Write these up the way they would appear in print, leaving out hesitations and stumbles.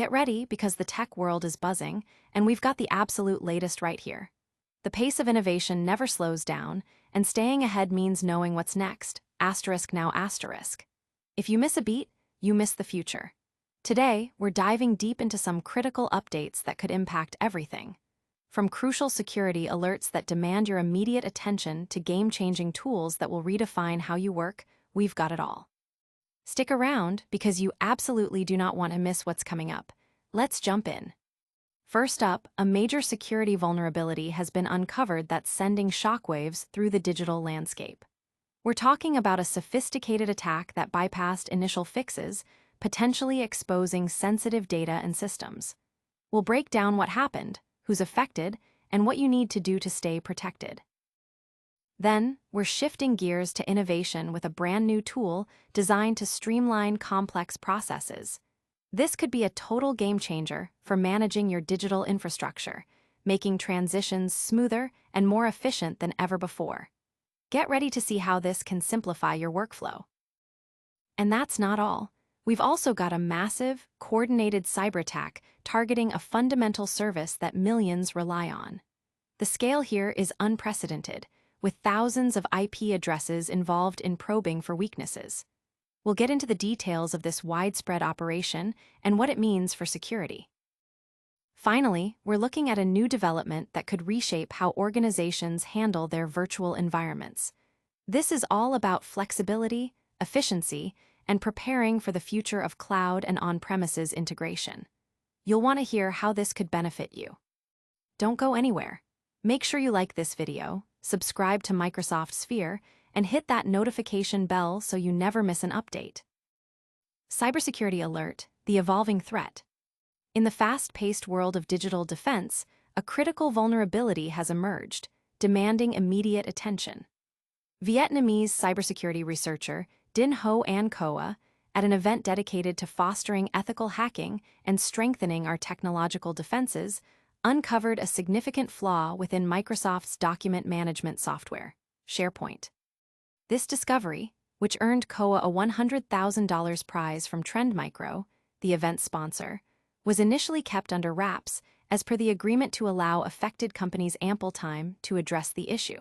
Get ready because the tech world is buzzing, and we've got the absolute latest right here. The pace of innovation never slows down, and staying ahead means knowing what's next. Asterisk now asterisk. If you miss a beat, you miss the future. Today, we're diving deep into some critical updates that could impact everything. From crucial security alerts that demand your immediate attention to game-changing tools that will redefine how you work, we've got it all. Stick around because you absolutely do not want to miss what's coming up. Let's jump in. First up, a major security vulnerability has been uncovered that's sending shockwaves through the digital landscape. We're talking about a sophisticated attack that bypassed initial fixes, potentially exposing sensitive data and systems. We'll break down what happened, who's affected, and what you need to do to stay protected. Then, we're shifting gears to innovation with a brand new tool designed to streamline complex processes. This could be a total game changer for managing your digital infrastructure, making transitions smoother and more efficient than ever before. Get ready to see how this can simplify your workflow. And that's not all. We've also got a massive, coordinated cyber attack targeting a fundamental service that millions rely on. The scale here is unprecedented, with thousands of IP addresses involved in probing for weaknesses. We'll get into the details of this widespread operation and what it means for security. Finally, we're looking at a new development that could reshape how organizations handle their virtual environments. This is all about flexibility, efficiency, and preparing for the future of cloud and on-premises integration. You'll want to hear how this could benefit you. Don't go anywhere. Make sure you like this video, subscribe to Microsoft Sphere, and hit that notification bell so you never miss an update. Cybersecurity alert, the evolving threat. In the fast-paced world of digital defense, a critical vulnerability has emerged, demanding immediate attention. Vietnamese cybersecurity researcher Dinh Ho An Coa, at an event dedicated to fostering ethical hacking and strengthening our technological defenses, uncovered a significant flaw within Microsoft's document management software, SharePoint. This discovery, which earned Coa a $100,000 prize from Trend Micro, the event's sponsor, was initially kept under wraps as per the agreement to allow affected companies ample time to address the issue.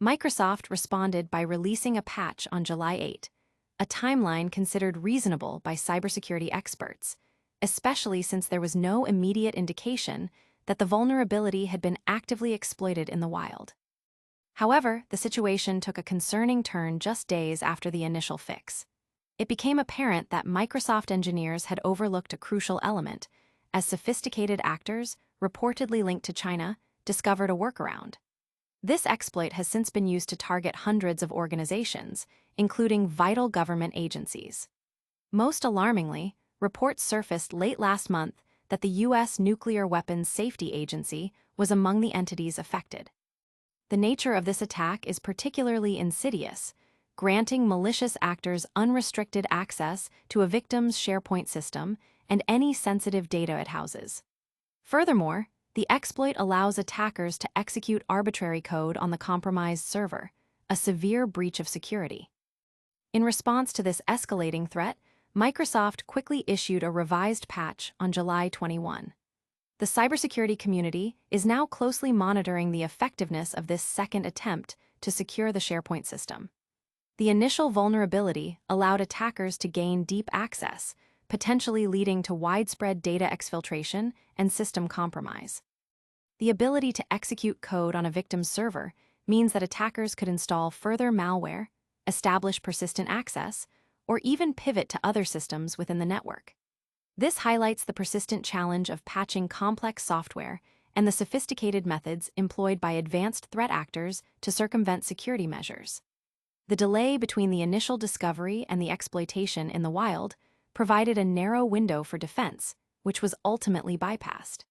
Microsoft responded by releasing a patch on July 8, a timeline considered reasonable by cybersecurity experts, especially since there was no immediate indication that the vulnerability had been actively exploited in the wild. However, the situation took a concerning turn just days after the initial fix. It became apparent that Microsoft engineers had overlooked a crucial element, as sophisticated actors, reportedly linked to China, discovered a workaround. This exploit has since been used to target hundreds of organizations, including vital government agencies. Most alarmingly, reports surfaced late last month that the U.S. Nuclear Weapons Safety Agency was among the entities affected. The nature of this attack is particularly insidious, granting malicious actors unrestricted access to a victim's SharePoint system and any sensitive data it houses. Furthermore, the exploit allows attackers to execute arbitrary code on the compromised server, a severe breach of security. In response to this escalating threat, Microsoft quickly issued a revised patch on July 21. The cybersecurity community is now closely monitoring the effectiveness of this second attempt to secure the SharePoint system. The initial vulnerability allowed attackers to gain deep access, potentially leading to widespread data exfiltration and system compromise. The ability to execute code on a victim's server means that attackers could install further malware, establish persistent access, or even pivot to other systems within the network. This highlights the persistent challenge of patching complex software and the sophisticated methods employed by advanced threat actors to circumvent security measures. The delay between the initial discovery and the exploitation in the wild provided a narrow window for defense, which was ultimately bypassed.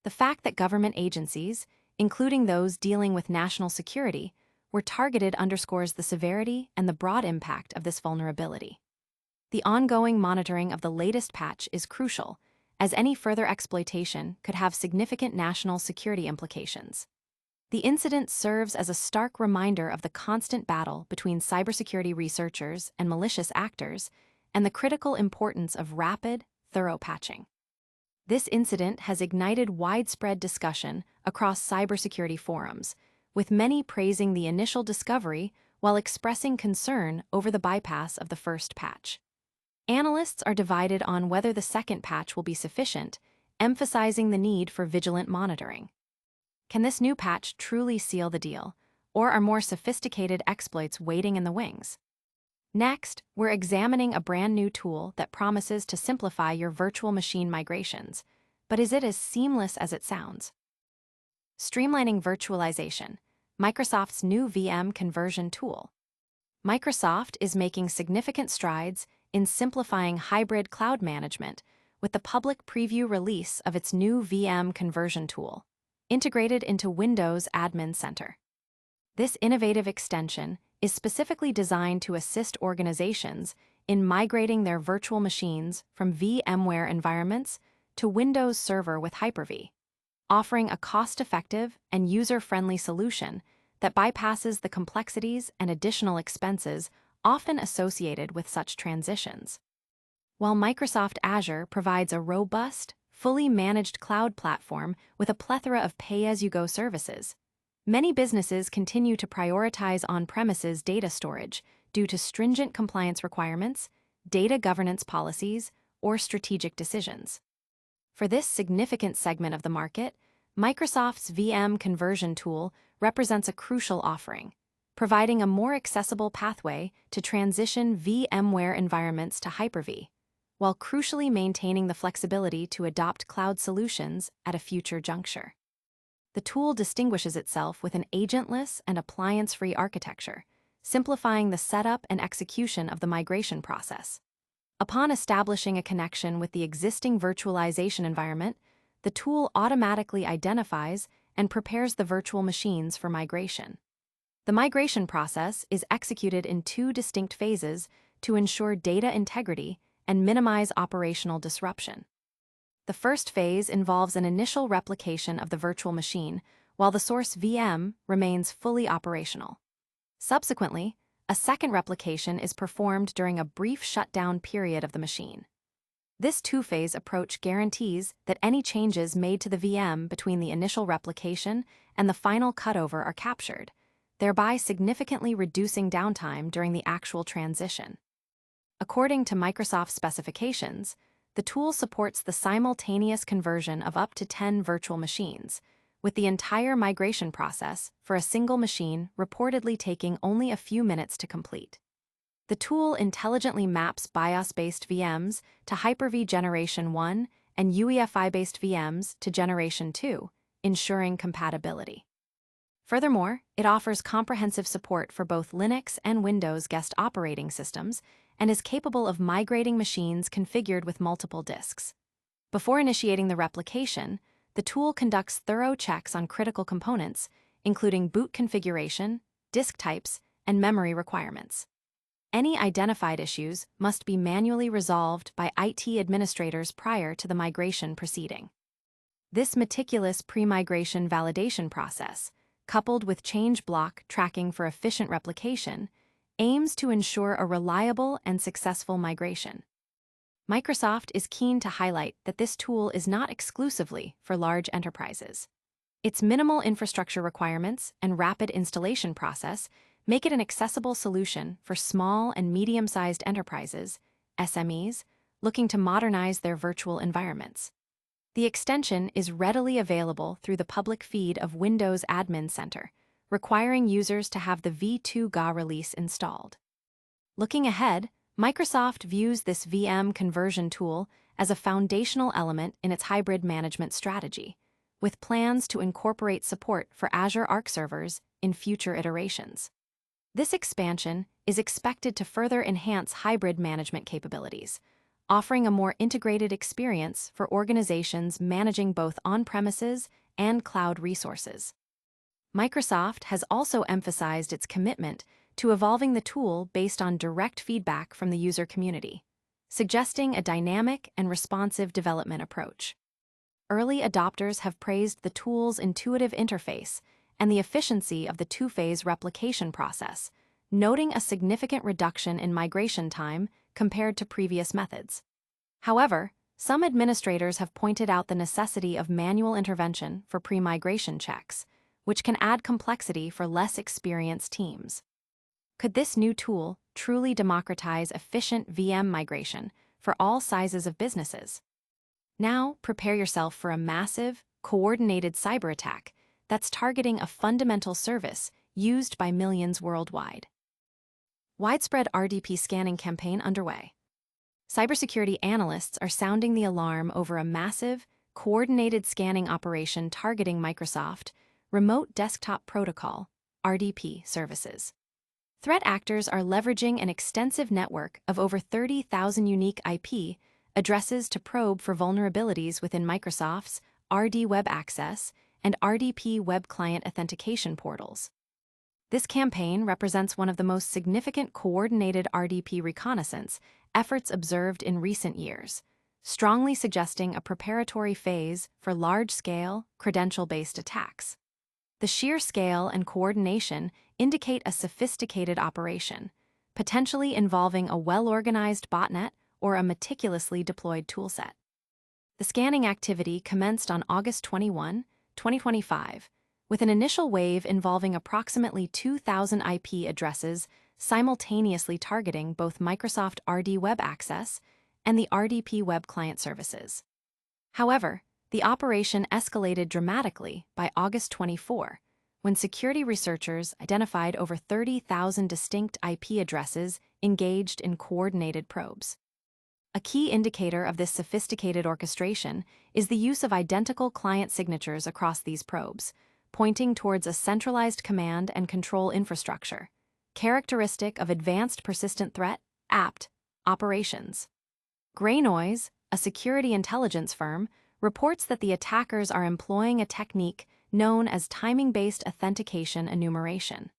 The fact that government agencies, including those dealing with national security, were targeted underscores the severity and the broad impact of this vulnerability. The ongoing monitoring of the latest patch is crucial, as any further exploitation could have significant national security implications. The incident serves as a stark reminder of the constant battle between cybersecurity researchers and malicious actors, and the critical importance of rapid, thorough patching. This incident has ignited widespread discussion across cybersecurity forums, with many praising the initial discovery while expressing concern over the bypass of the first patch. Analysts are divided on whether the second patch will be sufficient, emphasizing the need for vigilant monitoring. Can this new patch truly seal the deal, or are more sophisticated exploits waiting in the wings? Next, we're examining a brand new tool that promises to simplify your virtual machine migrations, but is it as seamless as it sounds? Streamlining virtualization, Microsoft's new VM conversion tool. Microsoft is making significant strides in simplifying hybrid cloud management with the public preview release of its new VM conversion tool, integrated into Windows Admin Center. This innovative extension is specifically designed to assist organizations in migrating their virtual machines from VMware environments to Windows Server with Hyper-V, offering a cost-effective and user-friendly solution that bypasses the complexities and additional expenses often associated with such transitions. While Microsoft Azure provides a robust, fully managed cloud platform with a plethora of pay-as-you-go services, many businesses continue to prioritize on-premises data storage due to stringent compliance requirements, data governance policies, or strategic decisions. For this significant segment of the market, Microsoft's VM conversion tool represents a crucial offering, providing a more accessible pathway to transition VMware environments to Hyper-V, while crucially maintaining the flexibility to adopt cloud solutions at a future juncture. The tool distinguishes itself with an agentless and appliance-free architecture, simplifying the setup and execution of the migration process. Upon establishing a connection with the existing virtualization environment, the tool automatically identifies and prepares the virtual machines for migration. The migration process is executed in two distinct phases to ensure data integrity and minimize operational disruption. The first phase involves an initial replication of the virtual machine, while the source VM remains fully operational. Subsequently, a second replication is performed during a brief shutdown period of the machine. This two-phase approach guarantees that any changes made to the VM between the initial replication and the final cutover are captured, thereby significantly reducing downtime during the actual transition. According to Microsoft specifications, the tool supports the simultaneous conversion of up to 10 virtual machines, with the entire migration process for a single machine reportedly taking only a few minutes to complete. The tool intelligently maps BIOS-based VMs to Hyper-V Generation 1 and UEFI-based VMs to Generation 2, ensuring compatibility. Furthermore, it offers comprehensive support for both Linux and Windows guest operating systems and is capable of migrating machines configured with multiple disks. Before initiating the replication, the tool conducts thorough checks on critical components, including boot configuration, disk types, and memory requirements. Any identified issues must be manually resolved by IT administrators prior to the migration proceeding. This meticulous pre-migration validation process, coupled with change block tracking for efficient replication, aims to ensure a reliable and successful migration. Microsoft is keen to highlight that this tool is not exclusively for large enterprises. Its minimal infrastructure requirements and rapid installation process make it an accessible solution for small and medium-sized enterprises, SMEs, looking to modernize their virtual environments. The extension is readily available through the public feed of Windows Admin Center, requiring users to have the v2 GA release installed. Looking ahead, Microsoft views this VM conversion tool as a foundational element in its hybrid management strategy, with plans to incorporate support for Azure Arc servers in future iterations. This expansion is expected to further enhance hybrid management capabilities, offering a more integrated experience for organizations managing both on-premises and cloud resources. Microsoft has also emphasized its commitment to evolving the tool based on direct feedback from the user community, suggesting a dynamic and responsive development approach. Early adopters have praised the tool's intuitive interface and the efficiency of the two-phase replication process, noting a significant reduction in migration time compared to previous methods. However, Some administrators have pointed out the necessity of manual intervention for pre-migration checks, which can add complexity for less experienced teams. Could this new tool truly democratize efficient VM migration for all sizes of businesses? Now, prepare yourself for a massive, coordinated cyber attack that's targeting a fundamental service used by millions worldwide. Widespread RDP scanning campaign underway. Cybersecurity analysts are sounding the alarm over a massive, coordinated scanning operation targeting Microsoft Remote Desktop Protocol (RDP) services. Threat actors are leveraging an extensive network of over 30,000 unique IP addresses to probe for vulnerabilities within Microsoft's RD Web Access and RDP Web Client Authentication portals. This campaign represents one of the most significant coordinated RDP reconnaissance efforts observed in recent years, strongly suggesting a preparatory phase for large-scale, credential-based attacks. The sheer scale and coordination indicate a sophisticated operation, potentially involving a well-organized botnet or a meticulously deployed toolset. The scanning activity commenced on August 21, 2025, with an initial wave involving approximately 2,000 IP addresses simultaneously targeting both Microsoft RD Web Access and the RDP Web Client services. However, the operation escalated dramatically by August 24, when security researchers identified over 30,000 distinct IP addresses engaged in coordinated probes. A key indicator of this sophisticated orchestration is the use of identical client signatures across these probes, pointing towards a centralized command and control infrastructure, characteristic of advanced persistent threat (APT) operations. Gray Noise, a security intelligence firm, reports that the attackers are employing a technique known as timing-based authentication enumeration.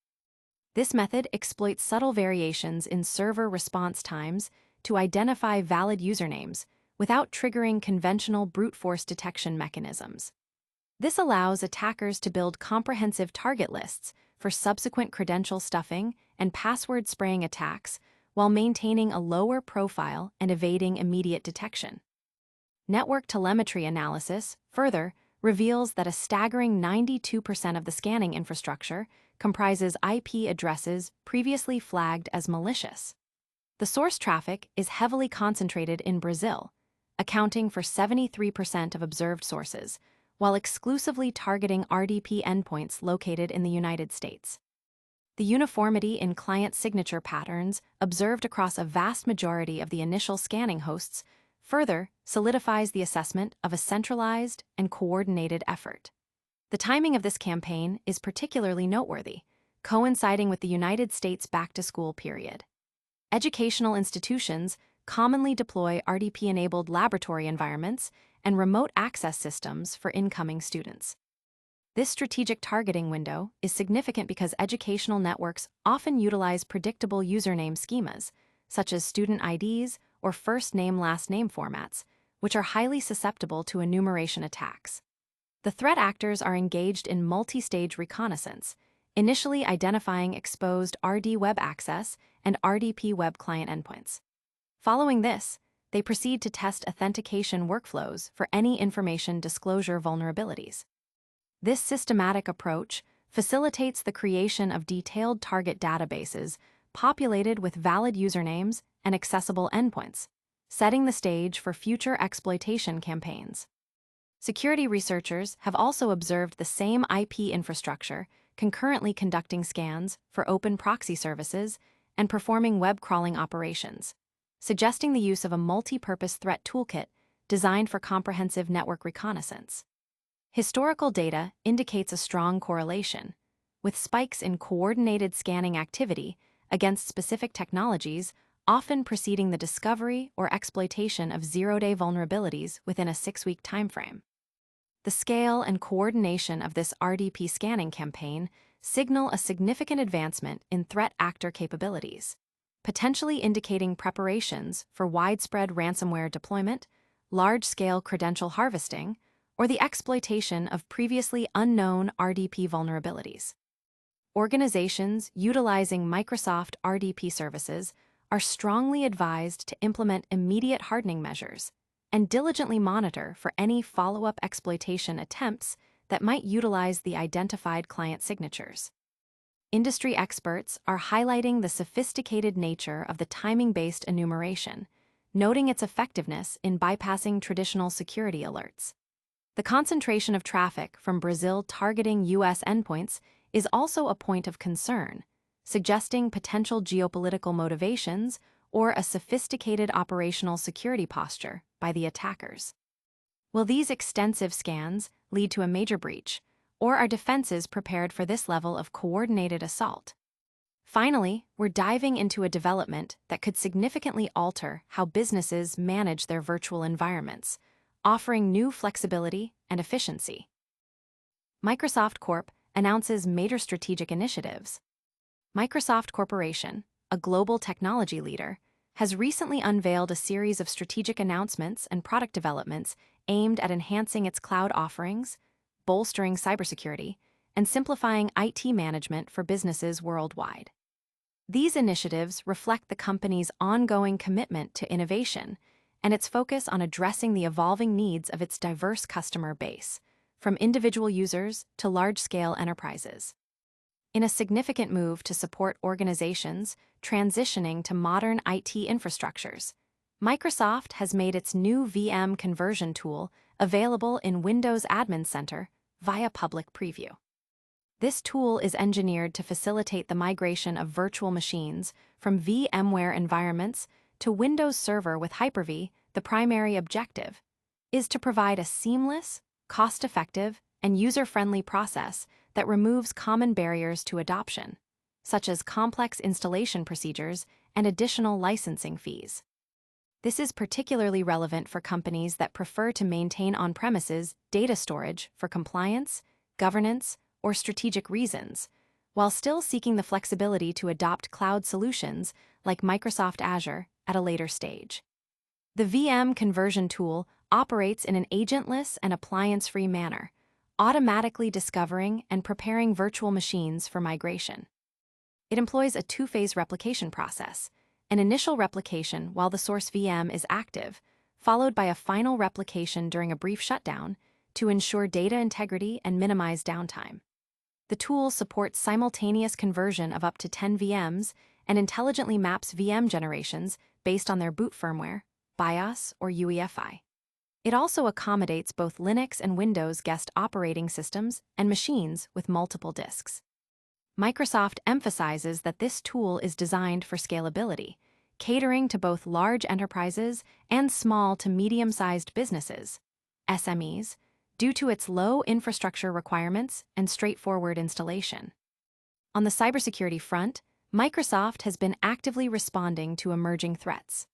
This method exploits subtle variations in server response times to identify valid usernames without triggering conventional brute force detection mechanisms. This allows attackers to build comprehensive target lists for subsequent credential stuffing and password spraying attacks while maintaining a lower profile and evading immediate detection. Network telemetry analysis, further, reveals that a staggering 92% of the scanning infrastructure comprises IP addresses previously flagged as malicious. The source traffic is heavily concentrated in Brazil, accounting for 73% of observed sources, while exclusively targeting RDP endpoints located in the United States. The uniformity in client signature patterns observed across a vast majority of the initial scanning hosts further solidifies the assessment of a centralized and coordinated effort. The timing of this campaign is particularly noteworthy, coinciding with the United States back-to-school period. Educational institutions commonly deploy RDP-enabled laboratory environments and remote access systems for incoming students. This strategic targeting window is significant because educational networks often utilize predictable username schemas, such as student IDs or first name last name formats, which are highly susceptible to enumeration attacks. The threat actors are engaged in multi-stage reconnaissance, initially identifying exposed RD Web Access and RDP Web Client endpoints. Following this, they proceed to test authentication workflows for any information disclosure vulnerabilities. This systematic approach facilitates the creation of detailed target databases populated with valid usernames and accessible endpoints, setting the stage for future exploitation campaigns. Security researchers have also observed the same IP infrastructure concurrently conducting scans for open proxy services and performing web crawling operations, suggesting the use of a multi-purpose threat toolkit designed for comprehensive network reconnaissance. Historical data indicates a strong correlation, with spikes in coordinated scanning activity against specific technologies often preceding the discovery or exploitation of zero-day vulnerabilities within a 6-week timeframe. The scale and coordination of this RDP scanning campaign signal a significant advancement in threat actor capabilities, potentially indicating preparations for widespread ransomware deployment, large-scale credential harvesting, or the exploitation of previously unknown RDP vulnerabilities. Organizations utilizing Microsoft RDP services are strongly advised to implement immediate hardening measures and diligently monitor for any follow-up exploitation attempts that might utilize the identified client signatures. Industry experts are highlighting the sophisticated nature of the timing-based enumeration, noting its effectiveness in bypassing traditional security alerts. The concentration of traffic from Brazil targeting U.S. endpoints is also a point of concern, suggesting potential geopolitical motivations or a sophisticated operational security posture by the attackers. Will these extensive scans lead to a major breach, or are defenses prepared for this level of coordinated assault? Finally, we're diving into a development that could significantly alter how businesses manage their virtual environments, offering new flexibility and efficiency. Microsoft Corp announces major strategic initiatives. Microsoft Corporation, a global technology leader, has recently unveiled a series of strategic announcements and product developments aimed at enhancing its cloud offerings, bolstering cybersecurity, and simplifying IT management for businesses worldwide. These initiatives reflect the company's ongoing commitment to innovation and its focus on addressing the evolving needs of its diverse customer base, from individual users to large-scale enterprises. In a significant move to support organizations transitioning to modern IT infrastructures, Microsoft has made its new VM conversion tool available in Windows Admin Center via public preview. This tool is engineered to facilitate the migration of virtual machines from VMware environments to Windows Server with Hyper-V. The primary objective is to provide a seamless, cost-effective, and user-friendly process that removes common barriers to adoption, such as complex installation procedures and additional licensing fees. This is particularly relevant for companies that prefer to maintain on-premises data storage for compliance, governance, or strategic reasons, while still seeking the flexibility to adopt cloud solutions like Microsoft Azure at a later stage. The VM conversion tool operates in an agentless and appliance-free manner, automatically discovering and preparing virtual machines for migration. It employs a two-phase replication process, an initial replication while the source VM is active, followed by a final replication during a brief shutdown to ensure data integrity and minimize downtime. The tool supports simultaneous conversion of up to 10 VMs and intelligently maps VM generations based on their boot firmware, BIOS, or UEFI. It also accommodates both Linux and Windows guest operating systems and machines with multiple disks. Microsoft emphasizes that this tool is designed for scalability, catering to both large enterprises and small to medium-sized businesses, SMEs, due to its low infrastructure requirements and straightforward installation. On the cybersecurity front, Microsoft has been actively responding to emerging threats.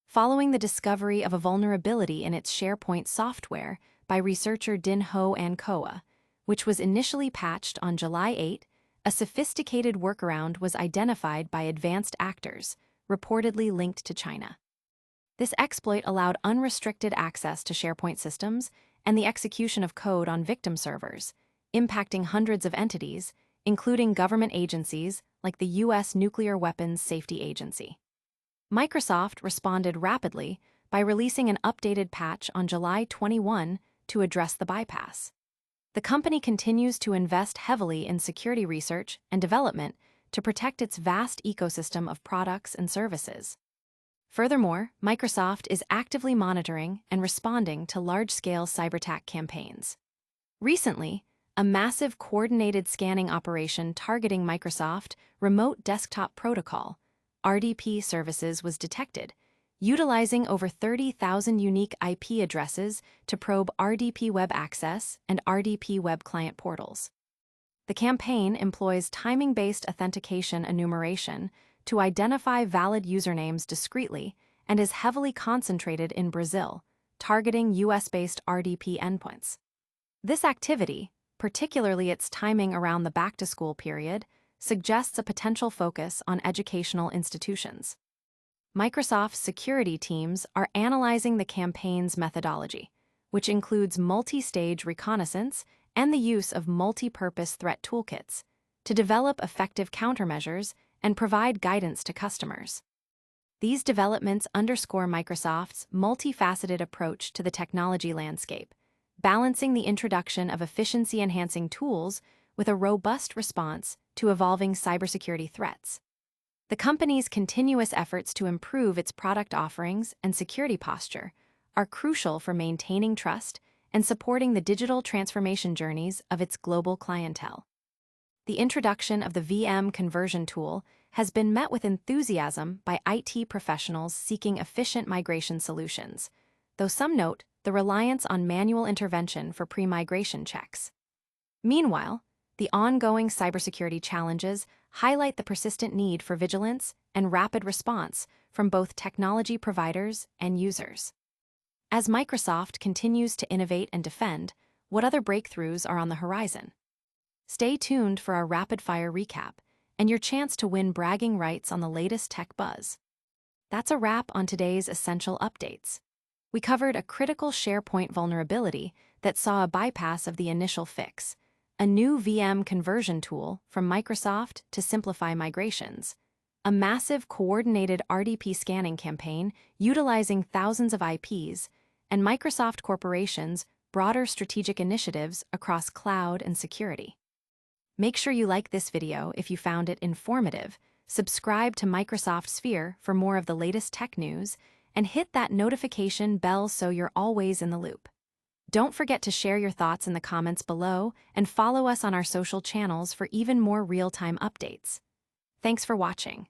Following the discovery of a vulnerability in its SharePoint software by researcher Din Ho and Koa, which was initially patched on July 8, a sophisticated workaround was identified by advanced actors, reportedly linked to China. This exploit allowed unrestricted access to SharePoint systems and the execution of code on victim servers, impacting hundreds of entities, including government agencies like the U.S. Nuclear Weapons Safety Agency. Microsoft responded rapidly by releasing an updated patch on July 21 to address the bypass. The company continues to invest heavily in security research and development to protect its vast ecosystem of products and services. Furthermore, Microsoft is actively monitoring and responding to large-scale cyberattack campaigns. Recently, a massive coordinated scanning operation targeting Microsoft Remote Desktop Protocol (RDP) services was detected, utilizing over 30,000 unique IP addresses to probe RDP web access and RDP web client portals. The campaign employs timing-based authentication enumeration to identify valid usernames discreetly and is heavily concentrated in Brazil, targeting US-based RDP endpoints. This activity, particularly its timing around the back-to-school period, suggests a potential focus on educational institutions. Microsoft's security teams are analyzing the campaign's methodology, which includes multi-stage reconnaissance and the use of multi-purpose threat toolkits, to develop effective countermeasures and provide guidance to customers. These developments underscore Microsoft's multifaceted approach to the technology landscape, balancing the introduction of efficiency-enhancing tools with a robust response to evolving cybersecurity threats. The company's continuous efforts to improve its product offerings and security posture are crucial for maintaining trust and supporting the digital transformation journeys of its global clientele. The introduction of the VM conversion tool has been met with enthusiasm by IT professionals seeking efficient migration solutions, though some note the reliance on manual intervention for pre-migration checks. Meanwhile, the ongoing cybersecurity challenges highlight the persistent need for vigilance and rapid response from both technology providers and users. As Microsoft continues to innovate and defend, what other breakthroughs are on the horizon? Stay tuned for our rapid-fire recap and your chance to win bragging rights on the latest tech buzz. That's a wrap on today's essential updates. We covered a critical SharePoint vulnerability that saw a bypass of the initial fix, a new VM conversion tool from Microsoft to simplify migrations, a massive coordinated RDP scanning campaign utilizing thousands of IPs, and Microsoft Corporation's broader strategic initiatives across cloud and security. Make sure you like this video if you found it informative, subscribe to Microsoft Sphere for more of the latest tech news, and hit that notification bell so you're always in the loop. Don't forget to share your thoughts in the comments below and follow us on our social channels for even more real-time updates. Thanks for watching.